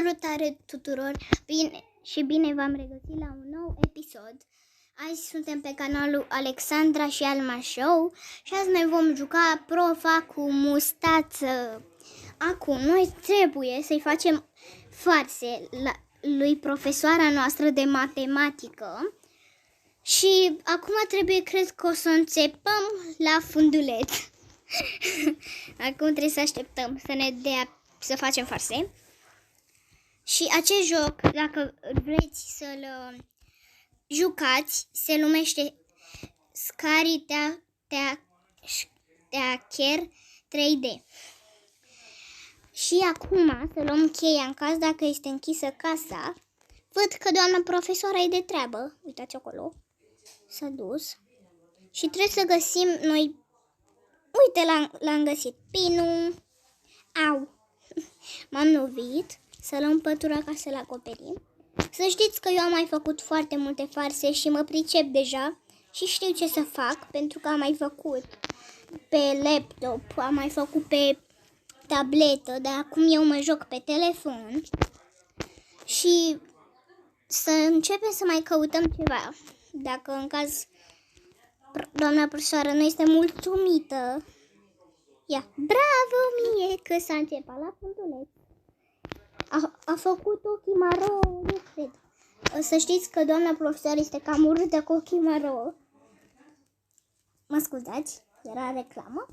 Salutare tuturor și bine v-am regăsit la un nou episod. Azi suntem pe canalul Alexandra și Alma Show și azi ne vom juca profa cu mustață. Acum noi trebuie să-i facem farse lui profesoara noastră de matematică și acum cred că o să înțepăm la funduleț. Acum trebuie să așteptăm să ne dea să facem farse. Și acest joc, dacă vreți să-l jucați, se numește Scary Teacher 3D. Și acum să luăm cheia în caz dacă este închisă casa. Văd că doamna profesoară e de treabă. Uitați acolo. S-a dus. Și trebuie să găsim noi. Uite, l-am găsit. Pinul. Au. M-am lovit. Să luăm pătura ca să-l acoperim. Să știți că eu am mai făcut foarte multe farse și mă pricep deja și știu ce să fac, pentru că am mai făcut pe laptop, am mai făcut pe tabletă, dar acum eu mă joc pe telefon. Și să începem să mai căutăm ceva. Dacă în caz doamna profesoară nu este mulțumită, ia, bravo mie că s-a început la funduleț. A făcut ochii maro, nu cred. Să știți că doamna profesoară este cam urâtă cu ochii maro. Mă scuzați, era reclamă.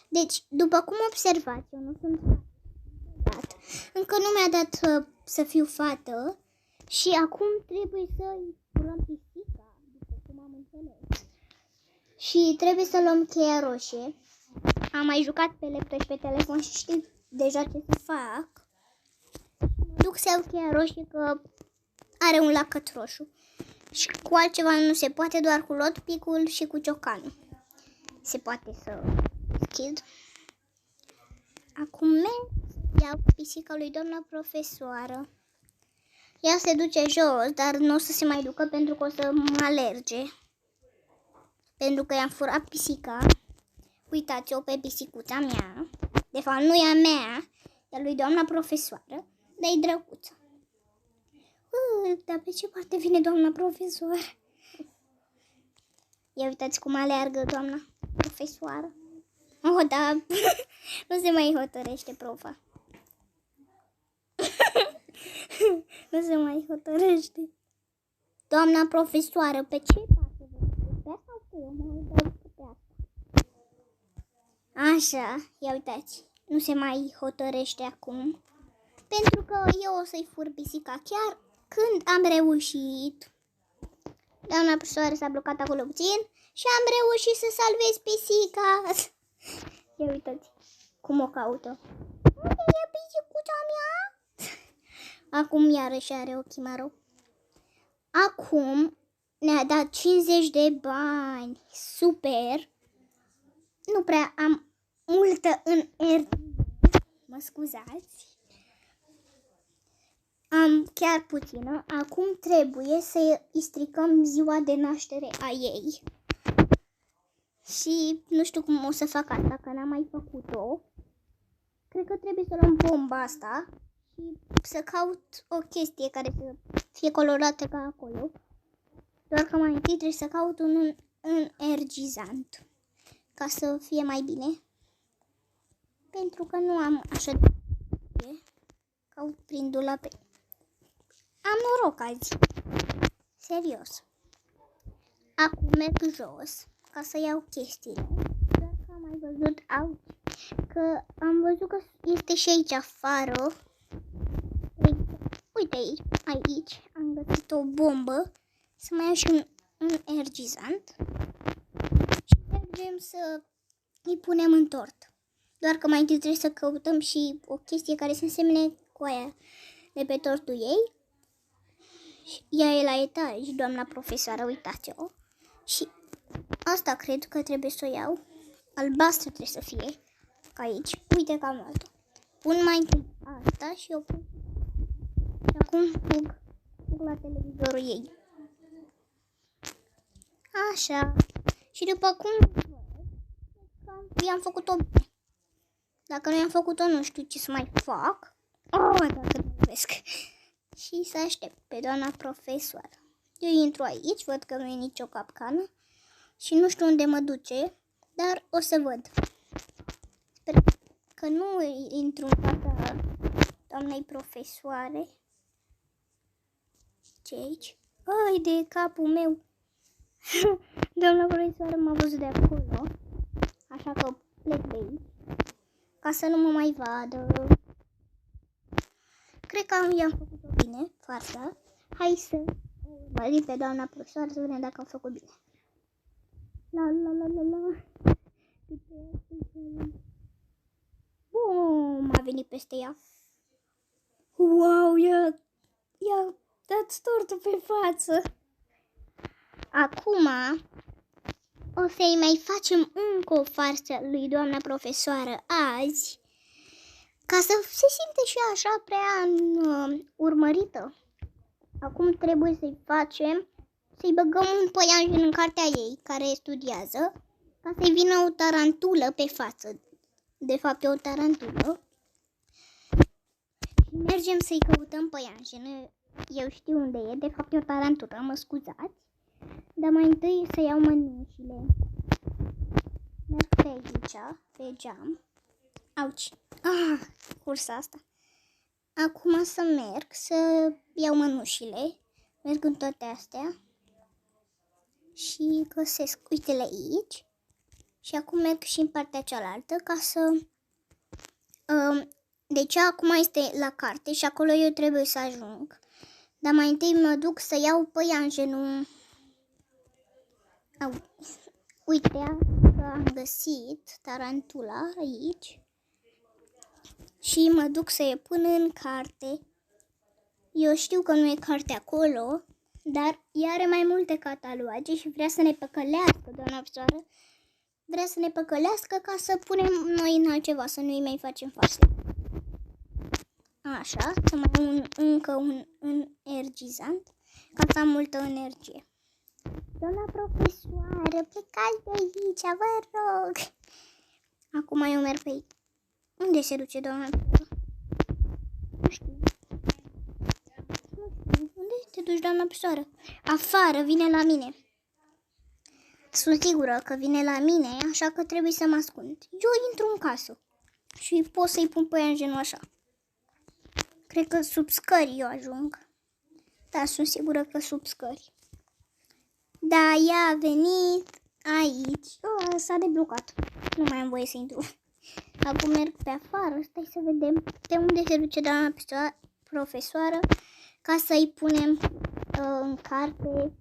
Deci, după cum observați, eu nu sunt fată. Încă nu mi-a dat să fiu fată și acum trebuie să-i luăm pisica, după cum am înțeles. Și trebuie să luăm cheia roșie. Am mai jucat pe laptop și pe telefon și știu deja ce să fac. Duc să iau cheia roșie că are un lacăt roșu. Și cu altceva nu se poate, doar cu lotpicul și cu ciocanul se poate să deschid. Acum iau pisica lui doamna profesoară. Ea se duce jos, dar nu o să se mai ducă pentru că o să mă alerge. Pentru că i-am furat pisica. Uitați-o pe pisicuța mea. De fapt nu e a mea, e a lui doamna profesoară. Dar e drăguță. Dar pe ce parte vine doamna profesoară? Ia uitați cum aleargă doamna profesoară. Oh, da, nu se mai hotărăște profa. Nu se mai hotărăște. Doamna profesoară, pe ce parte vine? Pe asta sau pe eu mă uit pe asta? Așa, ia uitați. Nu se mai hotărăște acum. Pentru că eu o să-i fur pisica chiar când am reușit. Doamna profesoară s-a blocat acolo puțin și am reușit să salvez pisica. Ia uitați cum o caută. Unde e pisicuța mea? Acum iarăși are ochii maro. Acum ne-a dat 50 de bani. Super. Nu prea am multă energie. Mă scuzați. Am chiar puțină. Acum trebuie să îi stricăm ziua de naștere a ei. Și nu știu cum o să fac asta, că n-am mai făcut-o. Cred că trebuie să luăm bomba asta și să caut o chestie care să fie colorată ca acolo. Doar că mai întâi trebuie să caut un energizant ca să fie mai bine. Pentru că nu am așa de caut prin dulape. Am noroc azi. Serios. Acum merg jos ca să iau chestiile. Doar că am mai văzut că am văzut că este și aici afară. Uite aici am găsit o bombă. Să mai iau și un energizant. Și mergem să îi punem în tort. Doar că mai întâi trebuie să căutăm și o chestie care se însemne cu aia de pe tortul ei. Ea e la etaj, doamna profesoară, uitați-o. Și asta cred că trebuie să o iau. Albastră trebuie să fie. Ca aici. Uite că am luat-o. Pun mai întâi asta și o pun. Și acum fug la televizorul ei. Așa. Și după cum i-am făcut-o bine. Dacă nu i-am făcut-o, nu știu ce să mai fac. Oh, dacă trebuie și să aștept pe doamna profesoară. Eu intru aici, văd că nu e nicio capcană și nu știu unde mă duce, dar o să văd. Sper că nu intru în fața doamnei profesoare. Ce aici? Ai de capul meu! Doamna profesoară m-a văzut de acolo, așa că plec de aici, ca să nu mă mai vadă. Cred că i-am făcut-o bine, farsa. Hai să urmărim pe doamna profesoară să vedem dacă am făcut bine. La la la la la. Bum, a venit peste ea. Wow, i-a dat tortul pe față. Acum o să-i mai facem încă o farsă lui doamna profesoară azi, ca să se simte și așa prea urmărită. Acum trebuie să-i băgăm un păianjen în cartea ei, care studiază, ca să-i vină o tarantulă pe față. De fapt e o tarantulă. Și mergem să-i căutăm păianjen. Eu știu unde e, de fapt e o tarantulă, mă scuzați. Dar mai întâi să iau mănușile. Merg pe aici, pe geam. Auci! Cursa asta. Acum să merg să iau mănușile. Merg în toate astea. Și găsesc, uite-le aici. Și acum merg și în partea cealaltă ca să... Deci acum este la carte și acolo eu trebuie să ajung. Dar mai întâi mă duc să iau păianjenul. Uite că am găsit tarantula aici. Și mă duc să-i pun în carte. Eu știu că nu e carte acolo, dar ea are mai multe cataloage și vrea să ne păcălească, doamna profesoară. Vrea să ne păcălească ca să punem noi în altceva, să nu-i mai facem farse. Așa, să mai am încă un energizant, ca să am multă energie. Doamna profesoară, plecați de aici, vă rog. Acum eu merg pe aici. Unde se duce doamna profesoară? Nu știu. Unde te duci, doamna profesoară? Afară, vine la mine. Sunt sigură că vine la mine, așa că trebuie să mă ascund. Eu intru în casă și pot să-i pun păianjenul așa. Cred că sub scări eu ajung. Da, sunt sigură că sub scări. Da, ea a venit aici. S-a deblocat. Nu mai am voie să intru. Acum merg pe afară. Stai să vedem de unde se duce doamna profesoară ca să-i punem în carte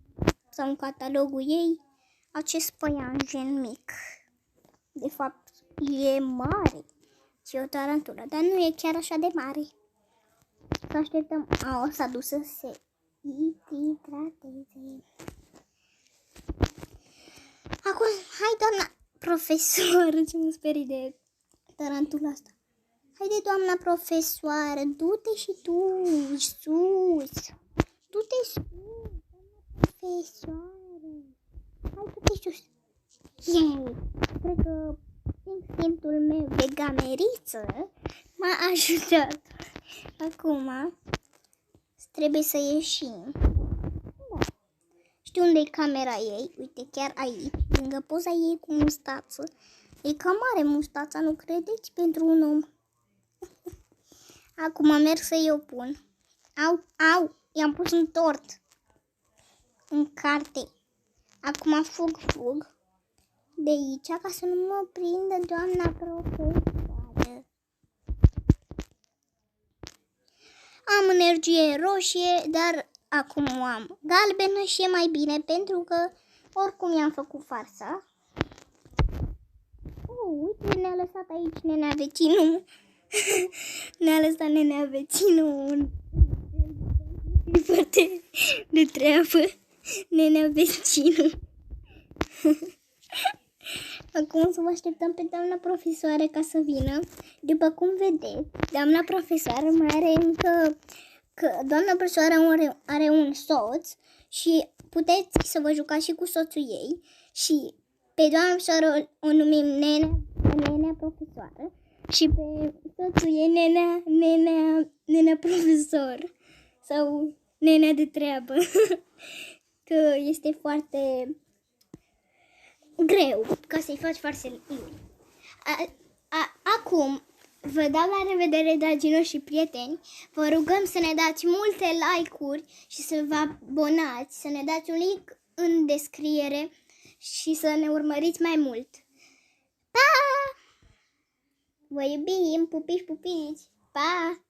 sau în catalogul ei acest păianjen mic. De fapt, e mare. Și o tarantulă, dar nu e chiar așa de mare. Să așteptăm. S-a dus să se hidrateze. Acum, hai doamna profesoară, ce mă sperii de tarantula asta. Haide doamna profesoară, du-te și tu sus. Du-te sus, doamna profesoară. Hai, du-te sus. Yay! Cred că instinctul meu de gameriță m-a ajutat. Acum trebuie să ieșim. Da. Știu unde e camera ei. Uite, chiar aici, lângă poza ei cu mustață. E cam mare mustața, nu credeți? Pentru un om. Acum merg să-i o pun. Au, i-am pus un tort în carte. Acum fug de aici ca să nu mă prindă doamna profesoară. Am energie roșie, dar acum o am galbenă și e mai bine pentru că oricum i-am făcut farsa. Uite, ne-a lăsat aici nenea vecinul. Ne-a lăsat nenea vecinul. E foarte de treabă. Nenea vecinul. Acum să vă așteptăm pe doamna profesoară ca să vină. După cum vedeți, doamna profesoară mai are încă... doamna profesoară are un soț și puteți să vă jucați și cu soțul ei. Și pe doamna profesoară o numim nenea profesoară și pe totul e nenea profesor sau nenea de treabă. Că este foarte greu ca să-i faci farsele lui. Acum vă dau la revedere, dragii noștri prieteni. Vă rugăm să ne dați multe like-uri și să vă abonați, să ne dați un link în descriere și să ne urmăriți mai mult. Pa! Vă iubim, pupici, pupici! Pa!